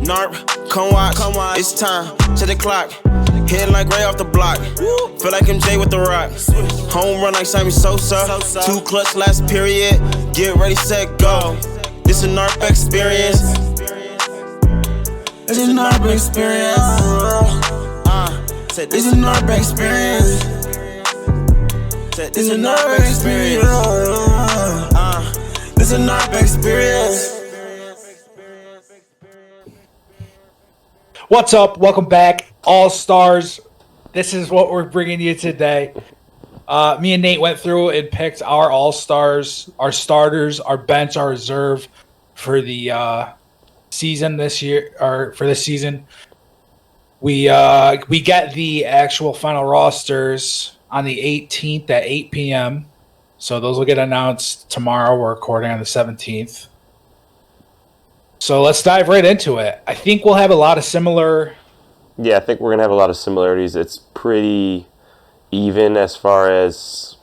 NARP, come watch, it's time, check the clock. Hitting like Ray off the block. Feel like MJ with the rock. Home run like Sammy Sosa. 2 clutch last period. Get ready, set, go. This a NARP experience. It's a NARP experience. This a NARP experience. This a NARP experience. This a NARP experience. What's up? Welcome back, All Stars. This is what we're bringing you today. Me and Nate went through and picked our All Stars, our starters, our bench, our reserve for the season this year, or for this season. We get the actual final rosters on the 18th at 8 p.m. So those will get announced tomorrow. We're recording on the 17th. So let's dive right into it. I think we'll have a lot of similar... Yeah, I think we're going to have a lot of similarities. It's pretty even as far as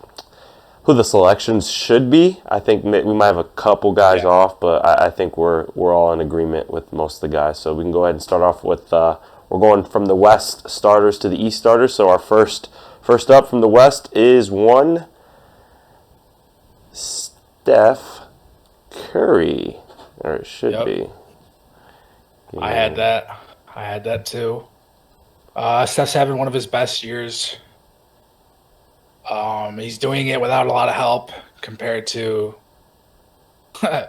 who the selections should be. I think we might have a couple guys off, but I think we're all in agreement with most of the guys. So we can go ahead and start off with... we're going from the West starters to the East starters. So our first up from the West is one Steph Curry. Or it should be. I had that too. Steph's having one of his best years. He's doing it without a lot of help compared to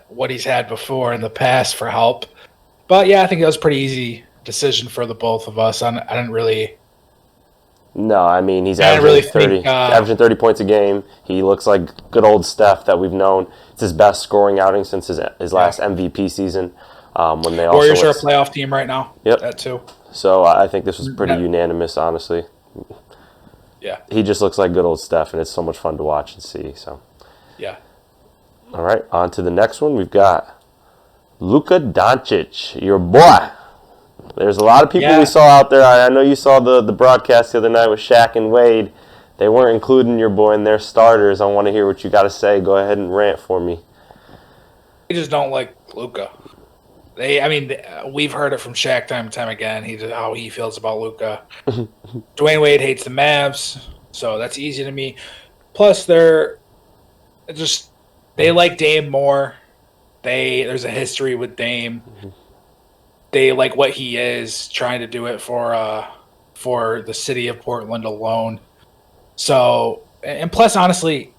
what he's had before in the past for help. But yeah, I think that was a pretty easy decision for the both of us. I didn't really... No, I mean, he's averaging 30 points a game. He looks like good old Steph that we've known. It's his best scoring outing since his last MVP season. When they Warriors are a playoff team right now. Yep. That too. So I think this was pretty unanimous, honestly. Yeah. He just looks like good old Steph, and it's so much fun to watch and see. So. Yeah. All right, on to the next one. We've got Luka Doncic, your boy. There's a lot of people we saw out there. I know you saw the broadcast the other night with Shaq and Wade. They weren't including your boy in their starters. I want to hear what you got to say. Go ahead and rant for me. They just don't like Luka. We've heard it from Shaq time and time again. How he feels about Luka. Dwayne Wade hates the Mavs, so that's easy to me. Plus, they like Dame more. There's a history with Dame. They like what he is, trying to do it for the city of Portland alone. So, and plus, honestly,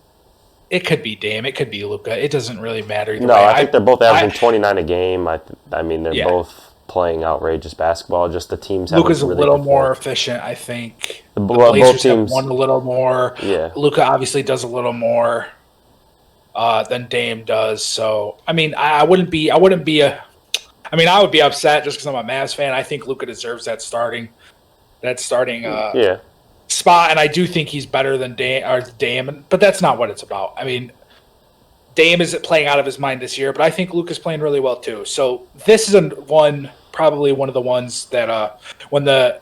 it could be Dame, it could be Luka. It doesn't really matter either way. I think they're both averaging 29 a game. I mean, they're both playing outrageous basketball. Just the teams have Luka's really a little more efficient, I think. The both Blazers teams have won a little more. Yeah. Luka obviously does a little more than Dame does. So, I mean, I would be upset just because I'm a Mavs fan. I think Luka deserves that starting spot, and I do think he's better than Dame, but that's not what it's about. I mean, Dame is playing out of his mind this year, but I think Luka's playing really well too. So this is probably one of the ones that when the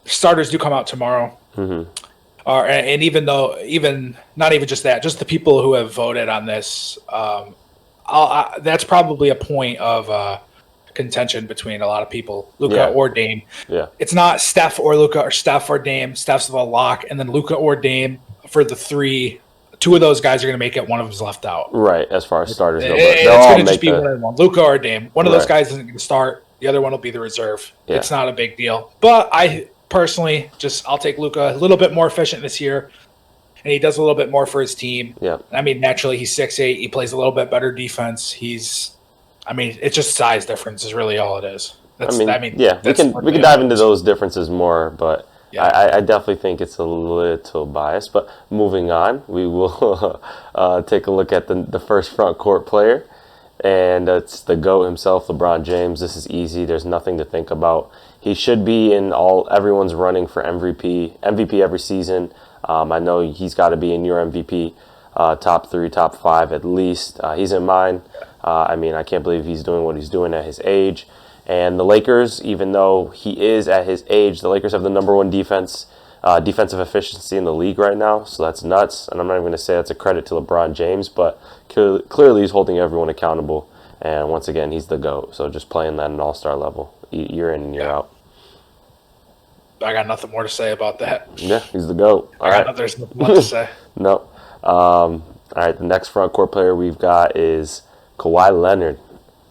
starters do come out tomorrow, and even not even just that, just the people who have voted on this, that's probably a point of contention between a lot of people, Luka or Dame. Yeah. It's not Steph or Luka or Steph or Dame. Steph's the lock, and then Luka or Dame for the three. Two of those guys are going to make it. One of them's left out. Right, as far as starters go. It's going to just be one. Luka or Dame. One of those guys isn't going to start. The other one will be the reserve. Yeah. It's not a big deal. But I personally I'll take Luka. A little bit more efficient this year, and he does a little bit more for his team. Yeah. I mean, naturally, he's 6'8". He plays a little bit better defense. It's just size difference is really all it is. We can dive into those differences more, but I definitely think it's a little biased. But moving on, we will take a look at the first front court player, and it's the GOAT himself, LeBron James. This is easy. There's nothing to think about. He should be in everyone's running for MVP every season. I know he's got to be in your MVP top 3, top 5 at least. He's in mine. I can't believe he's doing what he's doing at his age. And the Lakers, even though he is at his age, the Lakers have the number one defensive efficiency in the league right now. So that's nuts. And I'm not even going to say that's a credit to LeBron James, but clearly he's holding everyone accountable. And once again, he's the GOAT. So just playing that at an all-star level year in and year out. I got nothing more to say about that. Yeah, he's the GOAT. All right. There's nothing left to say. No. All right, the next front court player we've got is Kawhi Leonard,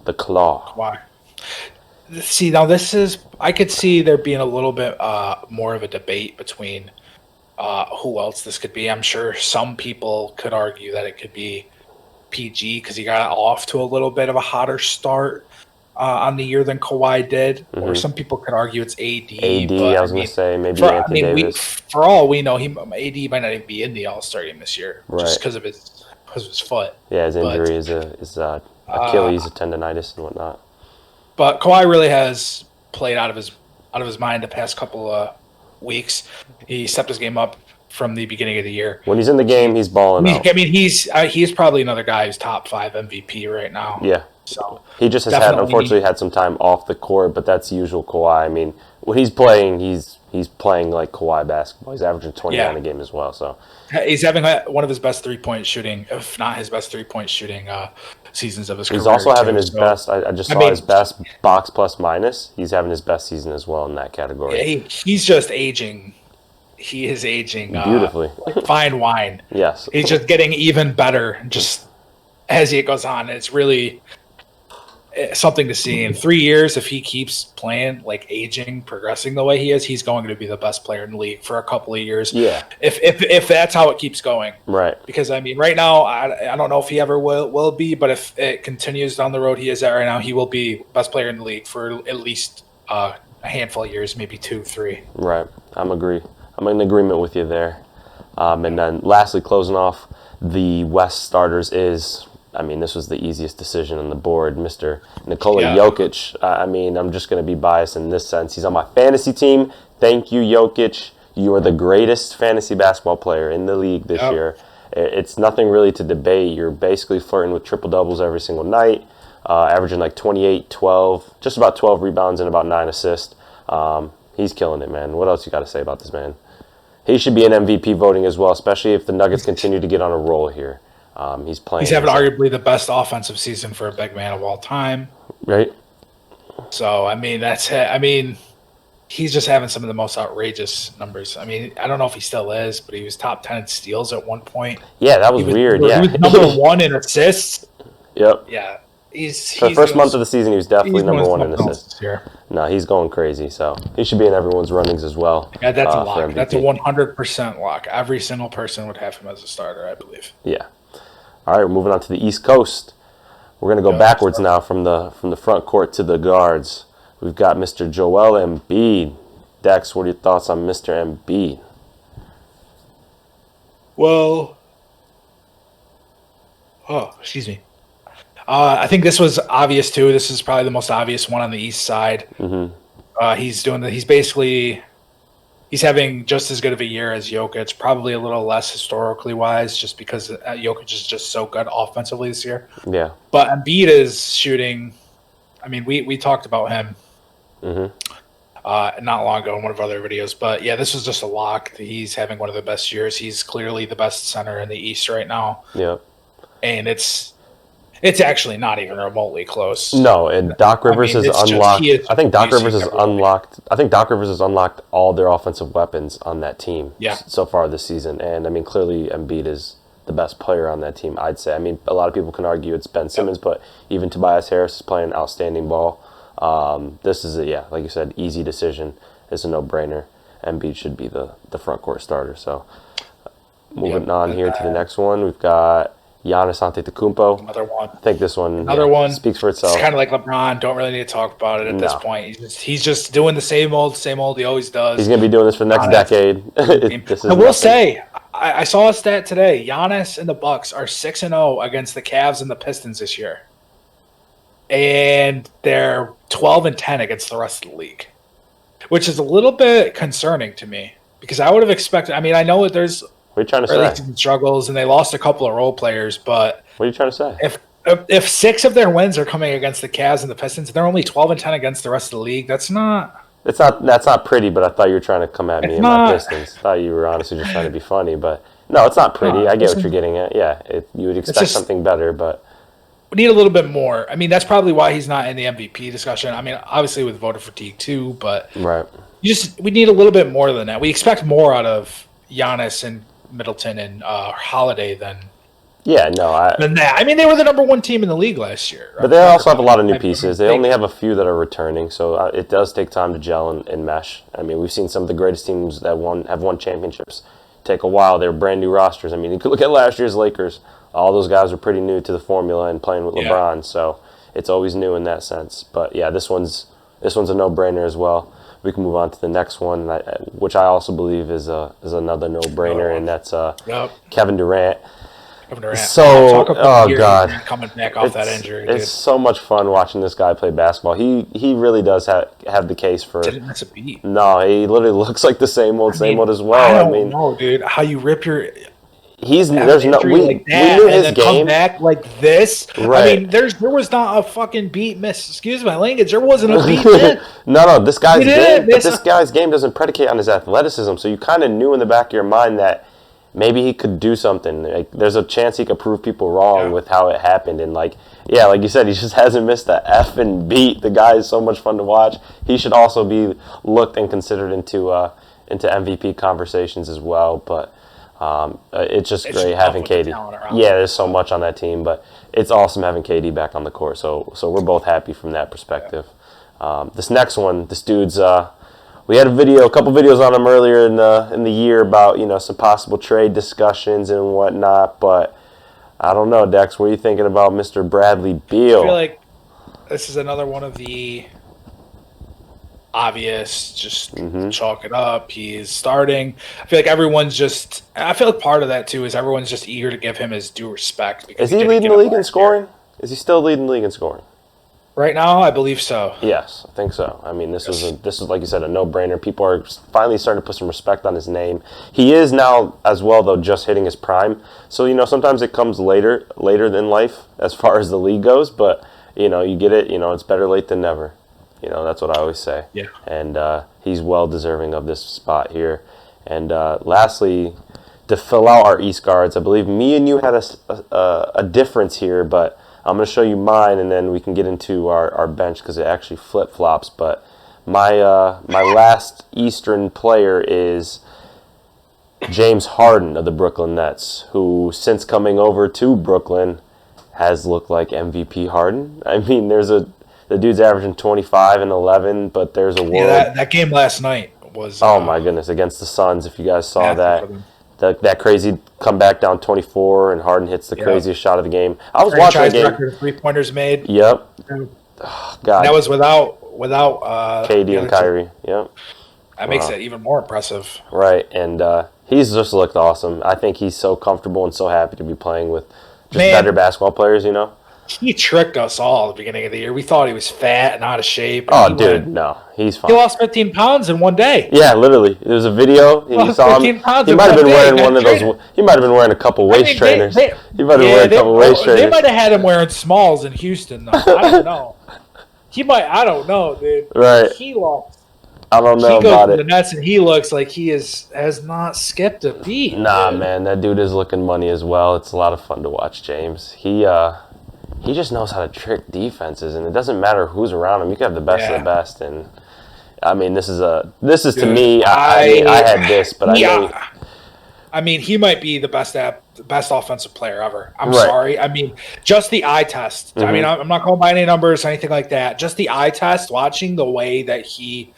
the Claw. Kawhi. See, now I could see there being a little bit more of a debate between who else this could be. I'm sure some people could argue that it could be PG because he got off to a little bit of a hotter start on the year than Kawhi did. Or some people could argue it's AD. I was going to say maybe Anthony Davis. For all we know, AD might not even be in the All-Star game this year just because of his foot. Yeah, his injury is Achilles tendonitis and whatnot. But Kawhi really has played out of his mind the past couple of weeks. He stepped his game up from the beginning of the year. When he's in the game, he's balling out. I mean, he's probably another guy who's top 5 MVP right now. Yeah. So he just has unfortunately had some time off the court, but that's usual Kawhi. I mean, when he's playing, he's playing like Kawhi basketball. He's averaging 29 a game as well. So he's having one of his best 3-point shooting, if not his best 3-point shooting seasons of his career. He's also having his best. I just saw his best box plus minus. He's having his best season as well in that category. Yeah, he's just aging. He is aging beautifully, like fine wine. Yes, he's just getting even better just as he goes on. It's really something to see. In 3 years, if he keeps playing like aging, progressing the way he is, he's going to be the best player in the league for a couple of years. Yeah, if that's how it keeps going, right? Because I mean, right now, I don't know if he ever will be, but if it continues down the road he is at right now, he will be best player in the league for at least a handful of years, maybe 2, 3. Right. I'm in agreement with you there. And then lastly, closing off the West starters is, I mean, this was the easiest decision on the board, Mr. Nikola Jokic. I mean, I'm just going to be biased in this sense. He's on my fantasy team. Thank you, Jokic. You are the greatest fantasy basketball player in the league this year. It's nothing really to debate. You're basically flirting with triple-doubles every single night, averaging like 28, 12, just about 12 rebounds and about 9 assists. He's killing it, man. What else you got to say about this man? He should be in MVP voting as well, especially if the Nuggets continue to get on a roll here. He's playing. He's having arguably the best offensive season for a big man of all time. Right. So, I mean, that's it. I mean, he's just having some of the most outrageous numbers. I mean, I don't know if he still is, but he was top 10 in steals at one point. Yeah, that was weird. He was number 1 in assists. Yep. Yeah. For the first month of the season, he was definitely number 1 in assists. No, he's going crazy, so he should be in everyone's runnings as well. Yeah, that's a lock. That's a 100% lock. Every single person would have him as a starter, I believe. Yeah. All right, we're moving on to the East Coast. We're going to go backwards now from the front court to the guards. We've got Mr. Joel Embiid. Dex, what are your thoughts on Mr. Embiid? Well, excuse me. I think this was obvious too. This is probably the most obvious one on the East side. Mm-hmm. He's having just as good of a year as Jokic, probably a little less historically wise, just because Jokic is just so good offensively this year. Yeah. But Embiid is shooting. I mean, we talked about him not long ago in one of our other videos. But yeah, this was just a lock. He's having one of the best years. He's clearly the best center in the East right now. Yeah. And it's actually not even remotely close. No, and Doc Rivers has unlocked. I think Doc Rivers has unlocked. I think Doc Rivers has unlocked all their offensive weapons on that team so far this season. And I mean, clearly Embiid is the best player on that team, I'd say. I mean, a lot of people can argue it's Ben Simmons, but even Tobias Harris is playing outstanding ball. This is like you said, easy decision. It's a no-brainer. Embiid should be the front court starter. So moving on here to the next one, we've got Giannis Antetokounmpo. Another one. I think this one speaks for itself. It's kind of like LeBron. Don't really need to talk about it at this point. He's just doing the same old he always does. He's going to be doing this for the next decade. I will say, I saw a stat today. Giannis and the Bucks are 6-0 against the Cavs and the Pistons this year. And they're 12-10 against the rest of the league, which is a little bit concerning to me because I would have expected. I mean, I know that there's what are you trying to say? Struggles, and they lost a couple of role players, but what are you trying to say? If 6 of their wins are coming against the Cavs and the Pistons, they're only 12-10 against the rest of the league. That's not pretty. But I thought you were trying to come at me and my Pistons. I thought you were honestly just trying to be funny, but no, it's not pretty. I get what you're getting at. Yeah, you would expect something better, but we need a little bit more. I mean, that's probably why he's not in the MVP discussion. I mean, obviously with voter fatigue too, but right. We need a little bit more than that. We expect more out of Giannis and Middleton and Holiday than that. I mean, they were the number one team in the league last year. But they also have a lot of new pieces. They only have a few that are returning, so it does take time to gel and mesh. I mean, we've seen some of the greatest teams that have won championships take a while. They're brand new rosters. I mean, you could look at last year's Lakers. All those guys are pretty new to the formula and playing with LeBron, so it's always new in that sense. But yeah, this one's a no-brainer as well. We can move on to the next one, which I also believe is another no-brainer, and that's Kevin Durant. So, God, coming back off that injury. It's so much fun watching this guy play basketball. He really does have the case for. Didn't miss a beat. No, he literally looks like the same old as well. I don't know, dude. How you rip your. We knew his game. Come back like this. Right. I mean, there was not a fucking beat miss. Excuse my language. There wasn't a beat miss. No. This guy's game doesn't predicate on his athleticism. So you kind of knew in the back of your mind that maybe he could do something. Like, there's a chance he could prove people wrong with how it happened. And like you said, he just hasn't missed a effing beat. The guy is so much fun to watch. He should also be looked and considered into MVP conversations as well. But. It's just great having KD. Yeah, there's so much on that team, but it's awesome having KD back on the court. So we're both happy from that perspective. This next one, this dude's. We had a couple videos on him earlier in the year about some possible trade discussions and whatnot. But I don't know, Dex. What are you thinking about Mr. Bradley Beal? I feel like this is another one of the obvious, just chalk it up. He's starting. I feel like part of that too is everyone's just eager to give him his due respect. Is he leading the league in scoring? Is he still leading the league in scoring? Right now, I believe so. Yes, I think so. I mean, this is like you said, a no-brainer. People are finally starting to put some respect on his name. He is now as well, though, just hitting his prime. So sometimes it comes later than life as far as the league goes. But you get it. It's better late than never. That's what I always say. Yeah. And he's well deserving of this spot here. And lastly, to fill out our East guards, I believe me and you had a difference here, but I'm going to show you mine, and then we can get into our bench because it actually flip-flops. But my last Eastern player is James Harden of the Brooklyn Nets, who since coming over to Brooklyn has looked like MVP Harden. I mean, the dude's averaging 25 and 11, but there's a world. Yeah, that game last night was. Oh my goodness! Against the Suns, if you guys saw that crazy comeback down 24, and Harden hits the craziest shot of the game. I was watching the game. Record of 3-pointers made. Yep. Oh, God. And that was without KD and Kyrie. Yep. That makes it even more impressive. Right, and he's just looked awesome. I think he's so comfortable and so happy to be playing with just better basketball players. He tricked us all at the beginning of the year. We thought he was fat and out of shape. Oh, dude, no. He's fine. He lost 15 pounds in one day. Yeah, literally. There was a video. You saw him. He might have been wearing one of those. He might have been wearing a couple waist trainers. He might have been wearing a couple waist trainers. They might have had him wearing smalls in Houston, though. I don't know. I don't know, dude. Right. He lost. I don't know about it. He goes to the Nets, and he looks like he has not skipped a beat. Nah, man. That dude is looking money as well. It's a lot of fun to watch, James. He just knows how to trick defenses, and it doesn't matter who's around him. You can have the best of the best, and I mean, this is to me. I had this, but I mean, he might be the best offensive player ever. I'm sorry. I mean, just the eye test. I mean, I'm not going by any numbers or anything like that. Just the eye test. Watching the way that he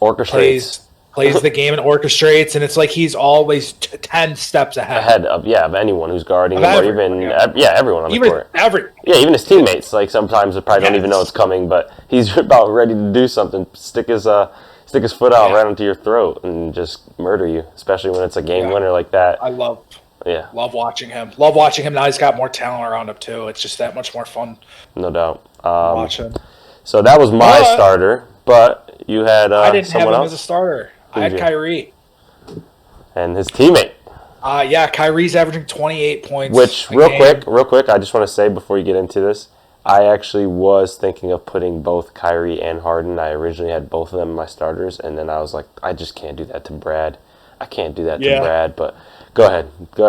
orchestrates. Plays the game and orchestrates, and it's like he's always 10 steps ahead of anyone who's guarding him, or even everyone on the court. Even his teammates. Like sometimes they probably don't even know it's coming, but he's about ready to do something. Stick his foot out right onto your throat and just murder you. Especially when it's a game winner like that. I love watching him. Love watching him. Now he's got more talent around him too. It's just that much more fun. No doubt. Watch him. So that was my starter, but you had I didn't have him else? as a starter. I had Kyrie. And his teammate. Kyrie's averaging 28 points. Which, real quick, I just want to say before you get into this, I actually was thinking of putting both Kyrie and Harden. I originally had both of them in my starters, and then I was like, I just can't do that to Brad. I can't do that to Brad, but go ahead.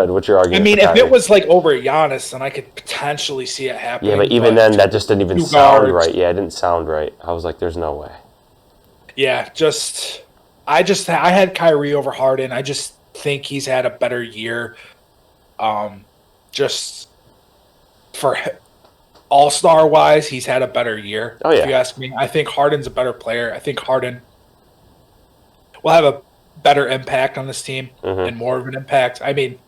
What's your argument? I mean, if it was like over Giannis, then I could potentially see it happening. Yeah, but even then, that just didn't even sound right. Yeah, it didn't sound right. I was like, there's no way. Yeah, I had Kyrie over Harden. I just think he's had a better year. Just for all-star wise, he's had a better year. Oh, yeah. If you ask me, I think Harden's a better player. I think Harden will have a better impact on this team and more of an impact. I mean,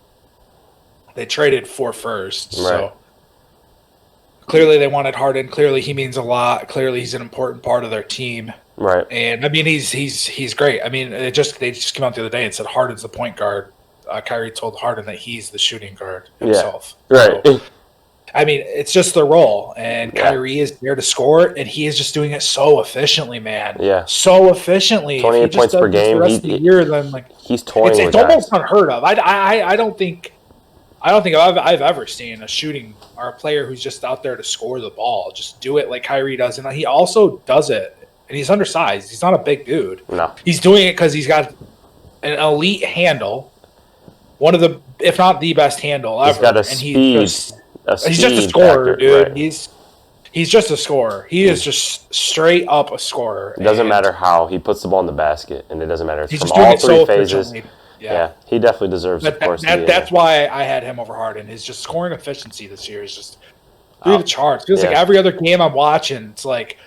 they traded for first, so clearly they wanted Harden. Clearly he means a lot. Clearly he's an important part of their team. Right. And I mean, he's great. I mean, they just came out the other day and said Harden's the point guard. Kyrie told Harden that he's the shooting guard himself. Yeah. Right. So, I mean, it's just the role, and Kyrie is there to score, and he is just doing it so efficiently, man. Yeah, so efficiently. 28 points per game. The rest of the year, then like he's toying it's almost unheard of. I don't think I've ever seen a shooting or a player who's just out there to score the ball, just do it like Kyrie does, and he also does it. And he's undersized. He's not a big dude. No, he's doing it because he's got an elite handle, one of the, if not the best handle ever. He's got a speed. He's just a scorer, factor, dude. Right. He's just a scorer. He is just straight up a scorer. It doesn't matter how he puts the ball in the basket, and it doesn't matter. It's he's from just doing all it three so phases. Yeah, he definitely deserves, of course. That's why I had him over Harden. His just scoring efficiency this year is just through the charts. Feels like every other game I'm watching, it's like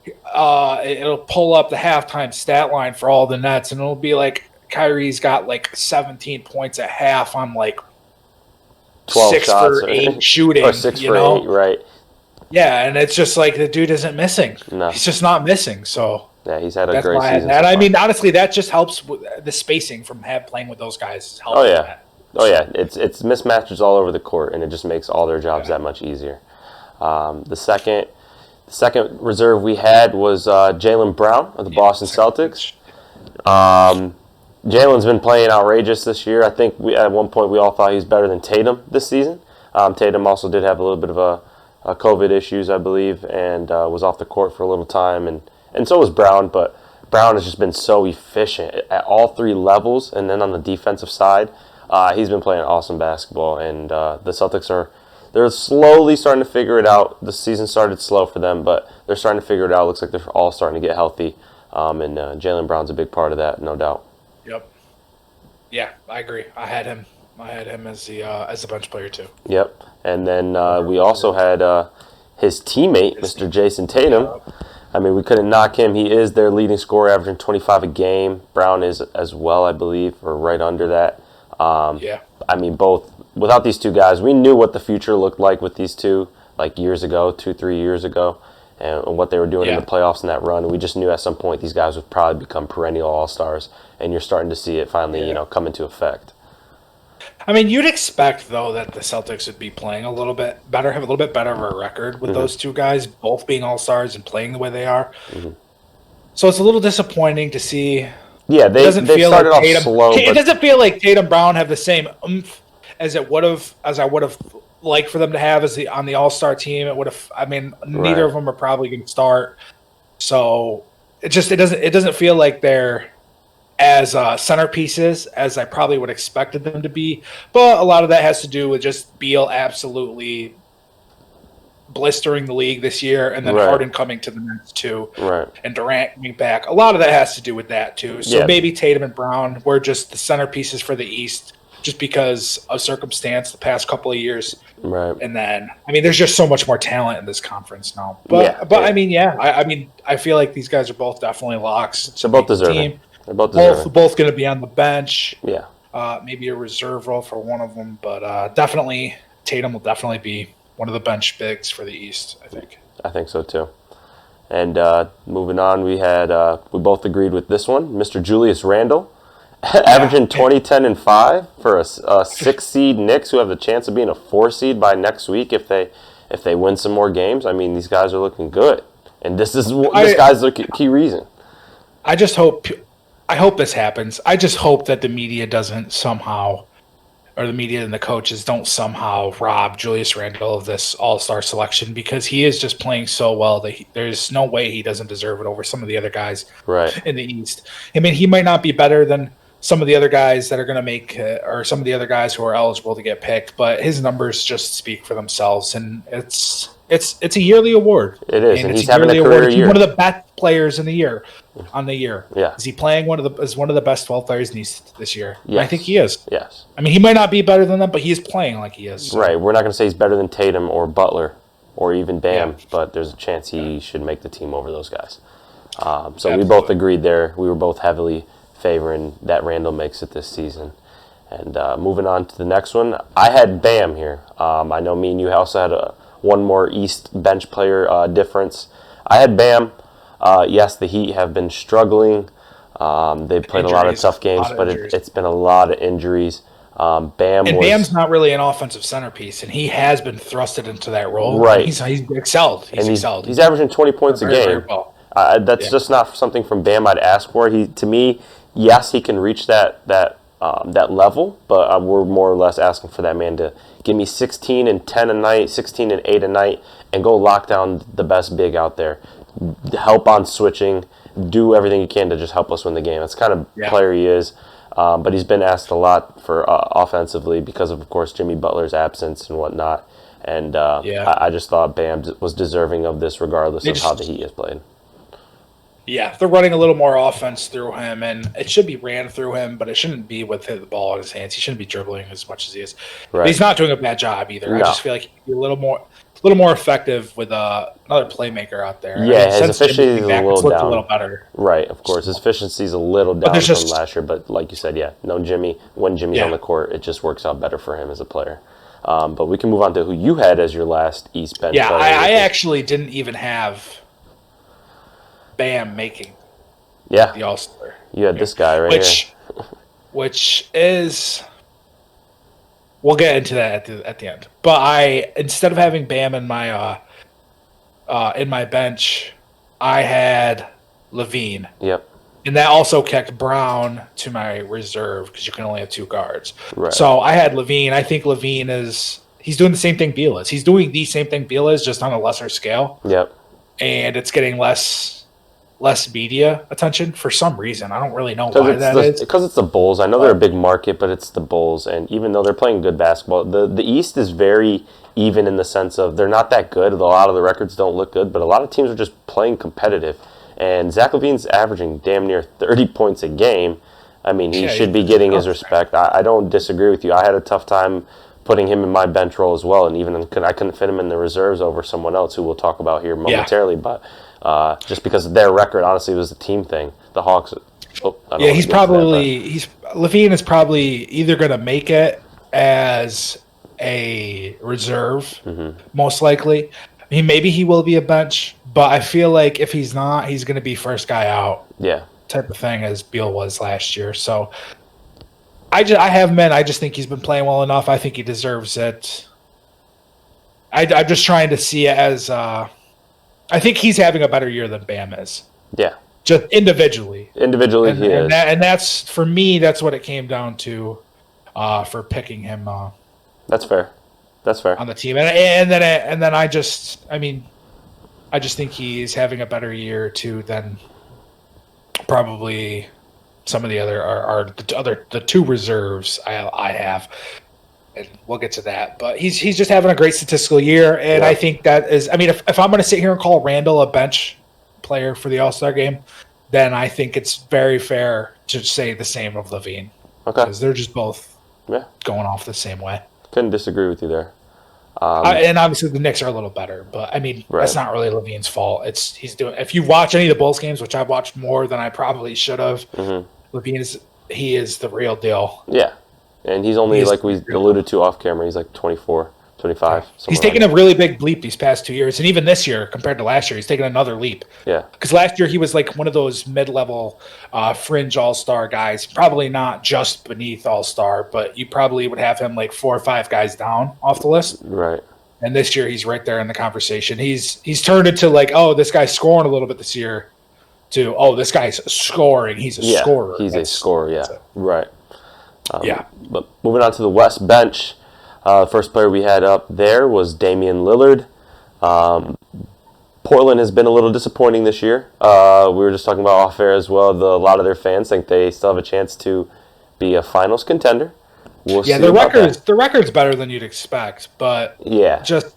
it'll pull up the halftime stat line for all the Nets, and it'll be like Kyrie's got like 17 points at half on like 12 6 shots for 8 shooting, or 6 for 8, right? Yeah, and it's just like the dude isn't missing. No, he's just not missing. So yeah, he's had a great season. And I mean, honestly, that just helps with the spacing from playing with those guys. Oh yeah, it's mismatches all over the court, and it just makes all their jobs that much easier. The second reserve we had was Jaylen Brown of the Boston Celtics. Jalen's been playing outrageous this year. I think at one point we all thought he was better than Tatum this season. Tatum also did have a little bit of a COVID issues, I believe, and was off the court for a little time, and so was Brown. But Brown has just been so efficient at all 3 levels, and then on the defensive side, he's been playing awesome basketball. And the Celtics they're slowly starting to figure it out. The season started slow for them, but they're starting to figure it out. Looks like they're all starting to get healthy, and Jaylen Brown's a big part of that, no doubt. Yep. Yeah, I agree. I had him as the bench player too. Yep. And then we also had his teammate, Mr. Jason Tatum. I mean, we couldn't knock him. He is their leading scorer, averaging 25 a game. Brown is as well, I believe, or right under that. I mean, both. Without these two guys, we knew what the future looked like with these two, like 2-3 years ago, and what they were doing in the playoffs in that run. And we just knew at some point these guys would probably become perennial all-stars, and you're starting to see it finally, come into effect. I mean, you'd expect, though, that the Celtics would be playing a little bit better, have a little bit better of a record with those two guys, both being all-stars and playing the way they are. So it's a little disappointing to see. Yeah, they started off slow. It doesn't feel like Tatum Brown have the same oomph as I would have liked for them to have on the All-Star team. It would have. I mean, neither of them are probably going to start. So it doesn't feel like they're as centerpieces as I probably would have expected them to be. But a lot of that has to do with just Beal absolutely blistering the league this year, and then Harden coming to the Nets too, and Durant coming back. A lot of that has to do with that too. So maybe Tatum and Brown were just the centerpieces for the East, just because of circumstance the past couple of years. Right. And then, I mean, there's just so much more talent in this conference now. But I mean, I feel like these guys are both definitely locks. They're both deserving. They're both deserving. Both going to be on the bench. Yeah. Maybe a reserve role for one of them, but definitely Tatum will definitely be one of the bench bigs for the East, I think. I think so too. And moving on, we both agreed with this one, Mr. Julius Randle. Averaging 20, 10, and 5 for a 6-seed Knicks, who have the chance of being a 4-seed by next week if they win some more games. I mean, these guys are looking good, and this guy's the key reason. I hope this happens. I just hope that the media doesn't somehow, or the media and the coaches don't somehow rob Julius Randle of this All-Star selection, because he is just playing so well that there's no way he doesn't deserve it over some of the other guys in the East. I mean, he might not be better than some of the other guys that are going to make, or some of the other guys who are eligible to get picked, but his numbers just speak for themselves, and it's a yearly award. It is, and it's he's having a career year. He's one of the best players in the year. On the year, yeah. Is he playing one of the best 12 players in the East this year? Yes. I think he is. Yes. I mean, he might not be better than them, but he is playing like he is. So. Right. We're not going to say he's better than Tatum or Butler or even Bam, but there's a chance he should make the team over those guys. So Absolutely. We both agreed there. We were both heavily favoring that Randle makes it this season. And moving on to the next one, I had Bam here. I know me and you also had one more East bench player difference. I had Bam. Yes, the Heat have been struggling. They've played a lot of tough games, but it's been a lot of injuries. Bam's not really an offensive centerpiece, and he has been thrusted into that role. Right. He's excelled. He's averaging 20 points a game. Well. That's just not something from Bam I'd ask for. To me, yes, he can reach that level, but we're more or less asking for that man to give me 16 and 10 a night, 16 and 8 a night, and go lock down the best big out there. Help on switching, do everything he can to just help us win the game. That's the kind of player he is. But he's been asked a lot for offensively because of course, Jimmy Butler's absence and whatnot. And I just thought Bam was deserving of this regardless of how the Heat has played. Yeah, they're running a little more offense through him, and it should be ran through him, but it shouldn't be with the ball in his hands. He shouldn't be dribbling as much as he is. Right. But he's not doing a bad job either. No. I just feel like he'd be a little more effective with another playmaker out there. Yeah, his efficiency is a little down. A little better. Right, of course. His efficiency is a little down from last year, but like you said, no Jimmy. When Jimmy's on the court, it just works out better for him as a player. But we can move on to who you had as your last East bench player. Yeah, I actually didn't even have Bam making the All-Star. You had this guy here. Which is... We'll get into that at the end. But instead of having Bam in my bench, I had LaVine. Yep. And that also kicked Brown to my reserve because you can only have two guards. Right. So I had LaVine. I think LaVine he's doing the same thing Beal is. He's doing the same thing Beal is, just on a lesser scale. Yep. And it's getting less media attention for some reason. I don't really know why that is. Because it's the Bulls. I know they're a big market, but it's the Bulls. And even though they're playing good basketball, the East is very even in the sense of they're not that good. A lot of the records don't look good, but a lot of teams are just playing competitive. And Zach LaVine's averaging damn near 30 points a game. I mean, he should be getting his respect. I don't disagree with you. I had a tough time putting him in my bench role as well, and even I couldn't fit him in the reserves over someone else who we'll talk about here momentarily. But just because of their record, honestly, it was a team thing. The Hawks. LaVine is probably either going to make it as a reserve, most likely. I mean, maybe he will be a bench, but I feel like if he's not, he's going to be first guy out. Yeah. Type of thing as Beal was last year. So I have him in. I just think he's been playing well enough. I think he deserves it. I'm just trying to see it as I think he's having a better year than Bam is. Yeah. Just individually. He is. And that's, for me, that's what it came down to for picking him. That's fair. On the team. And then I just think he's having a better year too than probably some of the the two reserves I have. And we'll get to that. But he's just having a great statistical year, and I think that is. I mean, if I'm going to sit here and call Randle a bench player for the All-Star game, then I think it's very fair to say the same of LaVine. Okay, because they're just both going off the same way. Couldn't disagree with you there. And obviously the Knicks are a little better, but I mean that's not really LaVine's fault. He's doing. If you watch any of the Bulls games, which I've watched more than I probably should have, LaVine is the real deal. Yeah. And he's only, like we alluded to off camera, he's like 24, 25. He's taken a really big leap these past 2 years. And even this year, compared to last year, he's taken another leap. Yeah. Because last year he was like one of those mid-level fringe all-star guys. Probably not just beneath all-star, but you probably would have him like 4 or 5 guys down off the list. Right. And this year he's right there in the conversation. He's turned into like, oh, this guy's scoring a little bit this year, to, oh, this guy's scoring. He's a scorer. He's a scorer, Right. But moving on to the West bench, the first player we had up there was Damian Lillard. Portland has been a little disappointing this year. We were just talking about off air as well. A lot of their fans think they still have a chance to be a finals contender. We'll see the record's better than you'd expect, but just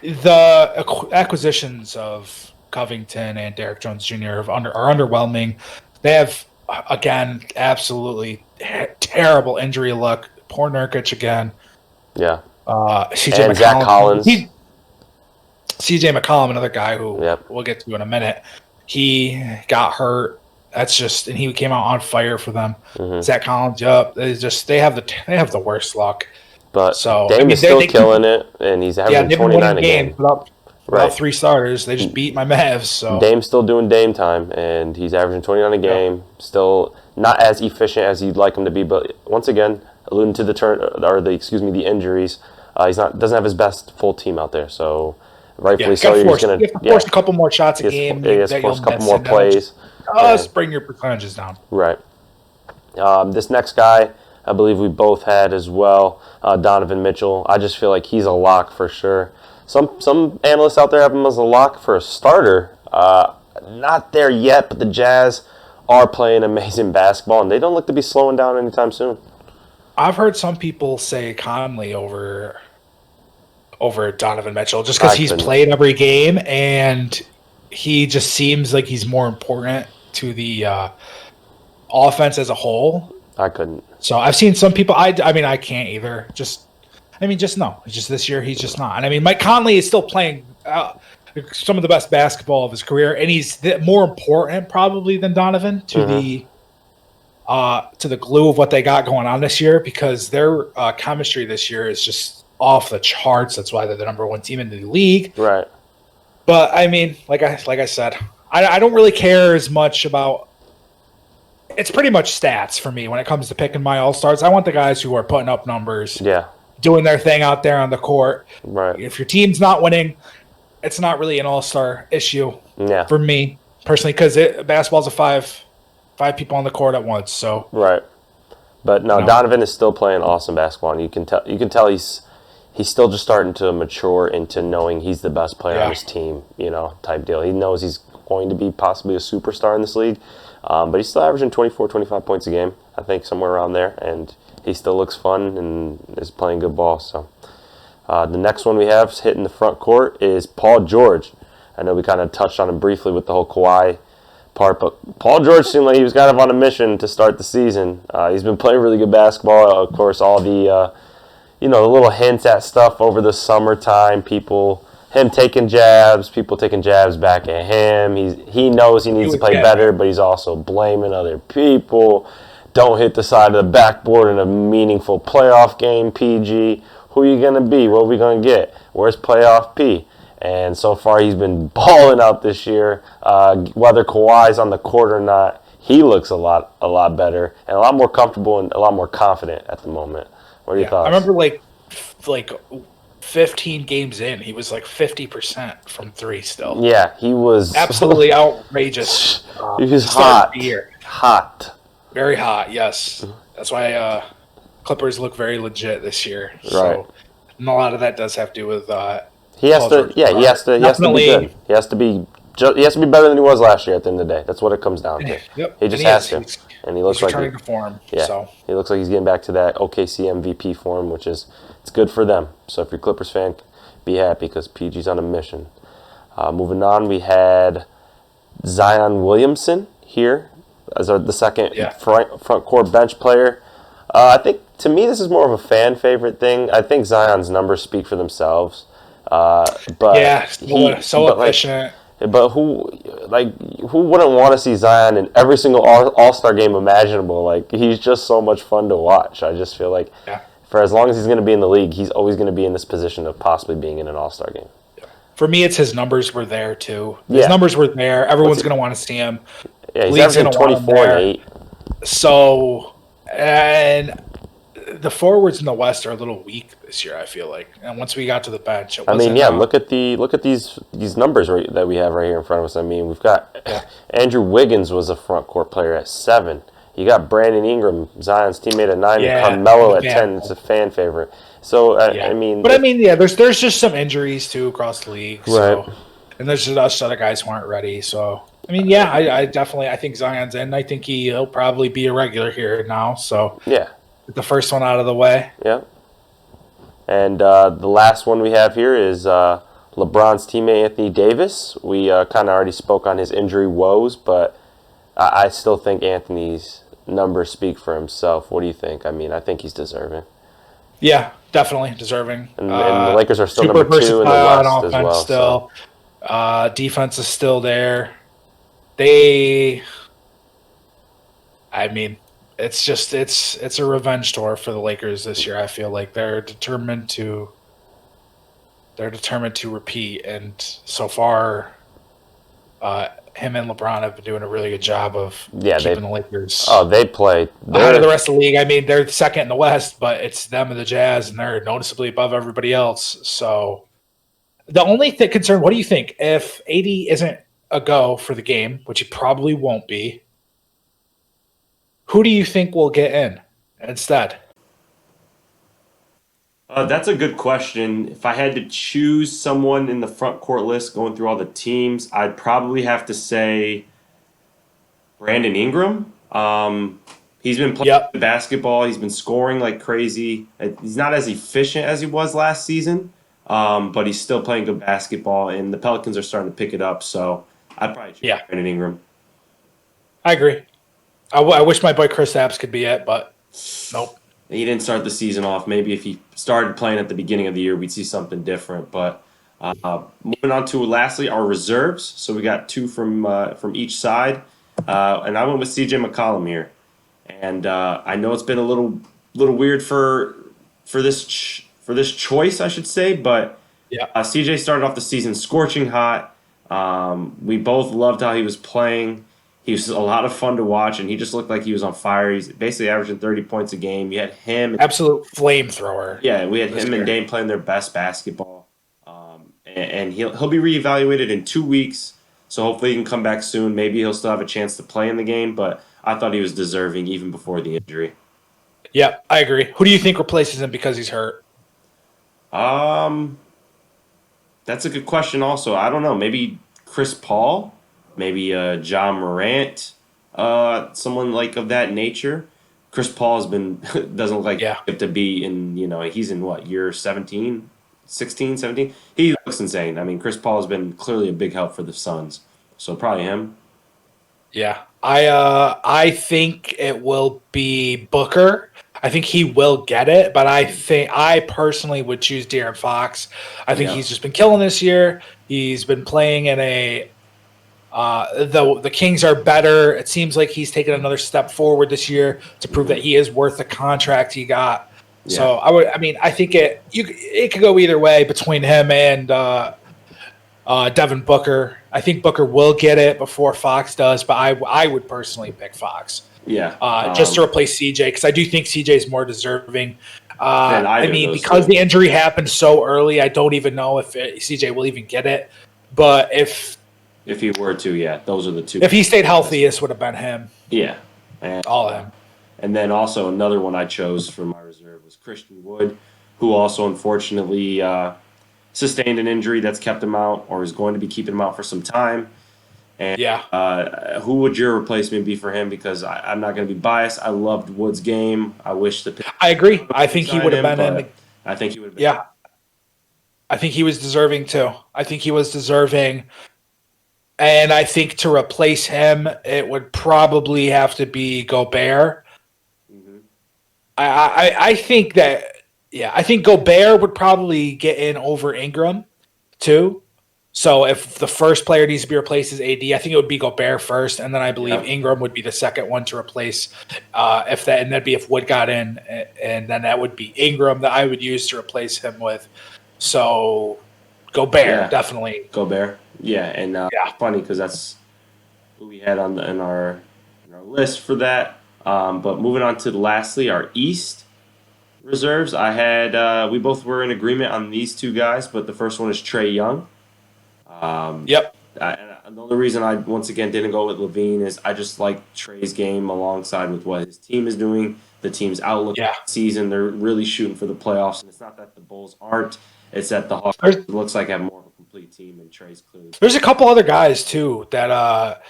the acquisitions of Covington and Derrick Jones Jr. are underwhelming. They have, again, absolutely terrible injury luck. Poor Nurkic again. Yeah. CJ and Zach Collins. CJ McCollum, another guy who we'll get to in a minute. He got hurt. And he came out on fire for them. Mm-hmm. Zach Collins, they have the worst luck. But Dame is still killing it, and he's averaging 29 a game. Without 3 starters, they just beat my Mavs. So Dame's still doing Dame time, and he's averaging 29 a game. Still not as efficient as you'd like him to be, but once again, alluding to the injuries, doesn't have his best full team out there. So rightfully so, you're just going to force a couple more shots a game. Force a couple more plays. Just bring your percentages down. Right. This next guy, I believe we both had as well, Donovan Mitchell. I just feel like he's a lock for sure. Some analysts out there have him as a lock for a starter. Not there yet, but the Jazz are playing amazing basketball, and they don't look to be slowing down anytime soon. I've heard some people say Conley over Donovan Mitchell just because he's played every game, and he just seems like he's more important to the offense as a whole. I couldn't. So I've seen some people. I can't either. Just no. It's just this year he's just not. And I mean, Mike Conley is still playing some of the best basketball of his career, and he's more important probably than Donovan to the glue of what they got going on this year, because their chemistry this year is just off the charts. That's why they're the number 1 team in the league. Right. But I mean, like I said, I don't really care as much about. It's pretty much stats for me when it comes to picking my all-stars. I want the guys who are putting up numbers, doing their thing out there on the court. Right. If your team's not winning, it's not really an all-star issue for me personally, because basketball's a five people on the court at once. So right. But no, Donovan is still playing awesome basketball, and you can tell he's still just starting to mature into knowing he's the best player on his team, type deal. He knows he's going to be possibly a superstar in this league. But he's still averaging 24, 25 points a game, I think, somewhere around there. And he still looks fun and is playing good ball. So the next one we have hitting the front court is Paul George. I know we kind of touched on him briefly with the whole Kawhi part, but Paul George seemed like he was kind of on a mission to start the season. He's been playing really good basketball. Of course, all the the little hints at stuff over the summertime, him taking jabs, people taking jabs back at him. He knows he needs to play better, but he's also blaming other people. Don't hit the side of the backboard in a meaningful playoff game, PG. Who are you going to be? What are we going to get? Where's playoff P? And so far he's been balling out this year. Whether Kawhi's on the court or not, he looks a lot better and a lot more comfortable and a lot more confident at the moment. What are your thoughts? I remember like 15 games in, he was like 50% from 3 still. Yeah, he was absolutely outrageous. He was hot. Very hot, yes. That's why Clippers look very legit this year. Right. So, and a lot of that does have to do with he has to be good. He has to be better than he was last year at the end of the day. That's what it comes down to. Yep. He just has to. And he looks like returning to form. Yeah. So. He looks like he's getting back to that OKC MVP form, which is it's good for them. So if you're a Clippers fan, be happy because PG's on a mission. Moving on, we had Zion Williamson here as the second front court bench player. I think, to me, this is more of a fan favorite thing. I think Zion's numbers speak for themselves. Efficient. But who wouldn't want to see Zion in every single All-Star game imaginable? Like, he's just so much fun to watch. I just feel like for as long as he's going to be in the league, he's always going to be in this position of possibly being in an All-Star game. For me, it's his numbers were there, too. His numbers were there. Everyone's going to want to see him. Yeah, he's averaging 24 and 8. So, and the forwards in the West are a little weak this year, I feel like. And once we got to the bench, look at these numbers that we have right here in front of us. I mean, we've got Andrew Wiggins was a front court player at 7. You got Brandon Ingram, Zion's teammate at 9, and Carmelo at 10. It's a fan favorite. So there's just some injuries too across the league. So, right. and there's just other guys who aren't ready. So I mean, yeah, I definitely I think Zion's in. I think he'll probably be a regular here now. So Yeah. get the first one out of the way. Yeah. And the last one we have here is LeBron's teammate Anthony Davis. We kind of already spoke on his injury woes, but I still think Anthony's numbers speak for himself. What do you think? I mean, I think he's deserving. Yeah, definitely deserving. And the Lakers are still super number 2 in the versatile West on as offense well. still. So. Defense is still there. I mean, it's a revenge tour for the Lakers this year. I feel like they're determined to repeat, and so far, him and LeBron have been doing a really good job of keeping the Lakers. Oh, they play ahead of the rest of the league. I mean, they're second in the West, but it's them and the Jazz, and they're noticeably above everybody else. So, the only concern, what do you think if AD isn't a go for the game, which he probably won't be? Who do you think will get in instead? That's a good question. If I had to choose someone in the front court list going through all the teams, I'd probably have to say Brandon Ingram. He's been playing basketball. He's been scoring like crazy. He's not as efficient as he was last season, but he's still playing good basketball, and the Pelicans are starting to pick it up. So I'd probably choose Brandon Ingram. I agree. I wish my boy Chris Apps could be it, but nope. He didn't start the season off. Maybe if he started playing at the beginning of the year, we'd see something different. But moving on to, lastly, our reserves. So we got 2 from each side. And I went with C.J. McCollum here. And I know it's been a little weird for this choice, I should say. But C.J. started off the season scorching hot. We both loved how he was playing. He was a lot of fun to watch, and he just looked like he was on fire. He's basically averaging 30 points a game. You had him. Absolute flamethrower. Yeah, we had him and Dame playing their best basketball. And he'll be reevaluated in 2 weeks, so hopefully he can come back soon. Maybe he'll still have a chance to play in the game, but I thought he was deserving even before the injury. Yeah, I agree. Who do you think replaces him because he's hurt? That's a good question also. I don't know. Maybe Chris Paul? Maybe John Morant, someone like of that nature. Chris Paul doesn't look like to be in, he's in what, year 16, 17? He looks insane. I mean, Chris Paul has been clearly a big help for the Suns. So probably him. Yeah. I think it will be Booker. I think he will get it, but I personally would choose De'Aaron Fox. I think he's just been killing this year. He's been playing in a the Kings are better. It seems like he's taken another step forward this year to prove that he is worth the contract he got. Yeah. So I think it could go either way between him and Devin Booker. I think Booker will get it before Fox does, but I would personally pick Fox. Yeah. Just to replace CJ, because I do think CJ is more deserving. Because the injury happened so early, I don't even know if CJ will even get it. But if he were to, those are the 2. If he stayed healthy, this would have been him. Yeah. All him. And then also another one I chose for my reserve was Christian Wood, who also unfortunately sustained an injury that's kept him out or is going to be keeping him out for some time. And who would your replacement be for him? Because I'm not going to be biased. I loved Wood's game. I wish I agree. I think he would have been in. I think he would have been. Yeah. I think he was deserving too. And I think to replace him, it would probably have to be Gobert. Mm-hmm. I think Gobert would probably get in over Ingram too. So if the first player needs to be replaced as AD, I think it would be Gobert first, and then I believe Ingram would be the second one to replace. And that'd be if Wood got in, and then that would be Ingram that I would use to replace him with. So Gobert, definitely. Gobert. Yeah, and funny because that's who we had in our list for that. But moving on to lastly, our East reserves. I had we both were in agreement on these 2 guys, but the first one is Trae Young. The only reason I once again didn't go with LaVine is I just like Trae's game alongside with what his team is doing. The team's outlook this season, they're really shooting for the playoffs, and it's not that the Bulls aren't. It's that the Hawks looks like have more of a complete team, and Trey's clearly. There's a couple other guys too that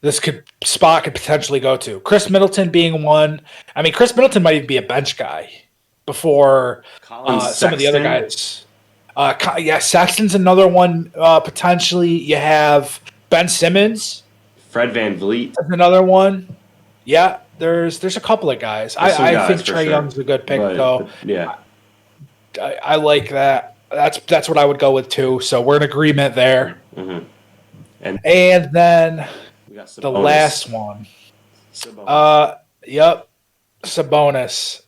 this could potentially go to. Chris Middleton being one. I mean, Chris Middleton might even be a bench guy before some of the other guys. Sexton's another one potentially. You have Ben Simmons. Fred VanVleet is another one. Yeah, there's a couple of guys. I think Trae Young's a good pick, though. Yeah. I like that. That's what I would go with, too. So we're in agreement there. Mm-hmm. And then we got the last one. Sabonis.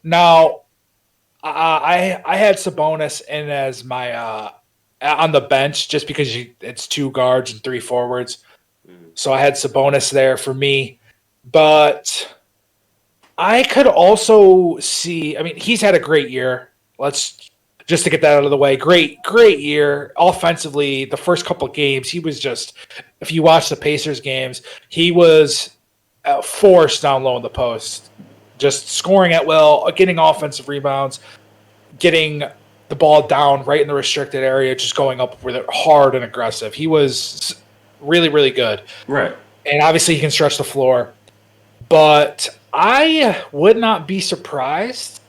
Now, I had Sabonis in as my on the bench just because it's 2 guards and 3 forwards. So I had Sabonis there for me. But I could also see, I mean, he's had a great year. Just to get that out of the way, great year. Offensively, the first couple of games, he was just, if you watch the Pacers games, he was forced down low in the post, just scoring at will, getting offensive rebounds, getting the ball down right in the restricted area, just going up with it hard and aggressive. He was really, really good. Right. And obviously he can stretch the floor. But I would not be surprised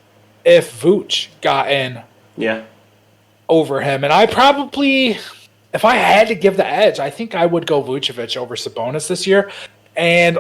if Vooch got in over him. And I probably, if I had to give the edge, I think I would go Vucevic over Sabonis this year. And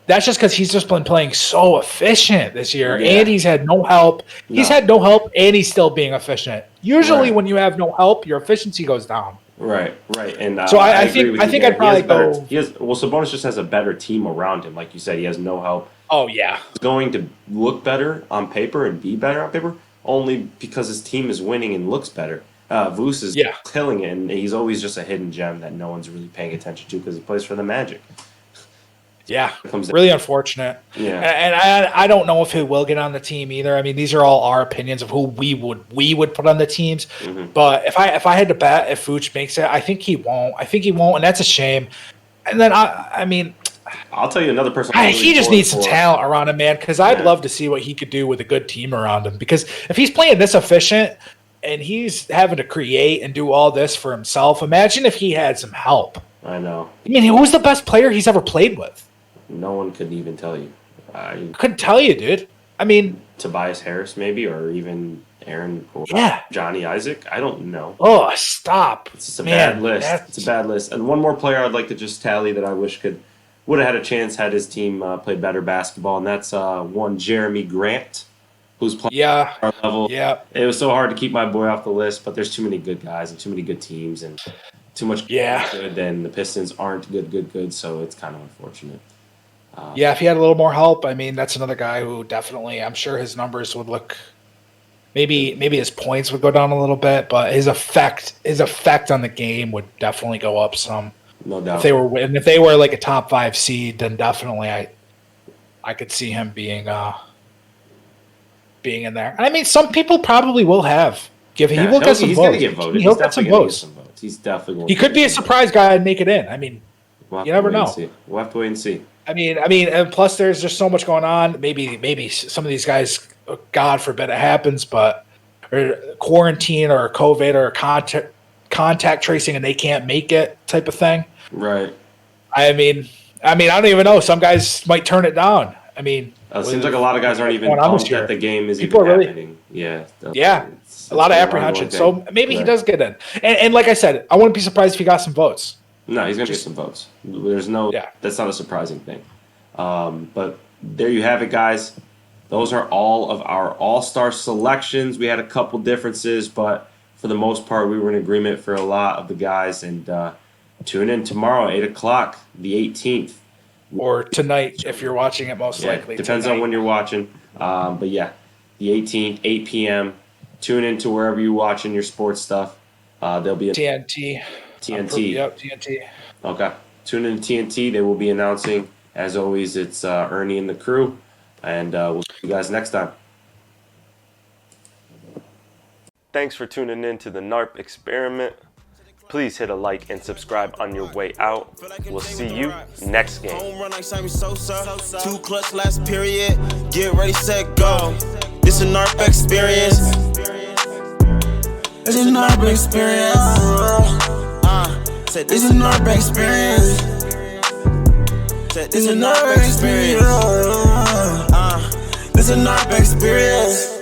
that's just because he's just been playing so efficient this year. Yeah. And he's had no help. He's had no help, and he's still being efficient. Usually when you have no help, your efficiency goes down. Right. And so I think I'd probably go. Sabonis just has a better team around him. Like you said, he has no help. Oh, yeah. He's going to look better on paper and be better on paper only because his team is winning and looks better. Vooch is killing it, and he's always just a hidden gem that no one's really paying attention to because he plays for the Magic. Yeah, really unfortunate. Yeah, and I don't know if he will get on the team either. I mean, these are all our opinions of who we would put on the teams. Mm-hmm. But if I had to bet if Vooch makes it, I think he won't. And that's a shame. And then I mean, I'll tell you another person. He just needs some talent around him, man. Because I'd love to see what he could do with a good team around him. Because if he's playing this efficient and he's having to create and do all this for himself, imagine if he had some help. I know. I mean, who's the best player he's ever played with? No one could even tell you. I couldn't tell you, dude. I mean, Tobias Harris, maybe, or even Aaron or Johnny Isaac. I don't know. Oh, stop! It's a bad list. It's a bad list. And one more player I'd like to just tally that I wish would have had a chance had his team played better basketball, and that's one Jeremy Grant, who's playing at our level. Yeah, it was so hard to keep my boy off the list, but there's too many good guys and too many good teams and too much good. Then the Pistons aren't good, so it's kind of unfortunate. If he had a little more help, I mean, that's another guy who definitely, I'm sure his numbers would look, maybe his points would go down a little bit, but his effect on the game would definitely go up some. No doubt. If they were like a top 5 seed, then definitely I could see him being in there. And I mean, some people probably will have. He will get some votes. He's going to get voted. He'll get some votes. He's definitely going. He could be a surprise guy and make it in. I mean, you never know. We'll have to wait and see. I mean, and plus there's just so much going on. Maybe some of these guys, God forbid it happens, but or quarantine or COVID or contact tracing and they can't make it type of thing. Right. I mean, I don't even know. Some guys might turn it down. I mean, it seems like a lot of guys aren't even pumped that the game is even happening. Yeah. A lot of apprehension. So maybe he does get in. And like I said, I wouldn't be surprised if he got some votes. No, he's going to get some votes. That's not a surprising thing. But there you have it, guys. Those are all of our all-star selections. We had a couple differences, but for the most part, we were in agreement for a lot of the guys. And tune in tomorrow, 8 o'clock, the 18th. Or tonight, if you're watching it, most likely. Depends on when you're watching. But the 18th, 8 p.m. Tune in to wherever you're watching your sports stuff. There'll be a TNT. Yep, TNT. Okay. Tune in to TNT. They will be announcing. As always, it's Ernie and the crew. And we'll see you guys next time. Thanks for tuning in to the NARP experiment. Please hit a like and subscribe on your way out. We'll see you next game. Home run like Sammy Sosa. 2 clutch last period. Get ready, set, go. This a NARP experience. It's a NARP experience. This is a NARP experience. This is a NARP experience. This is a NARP experience.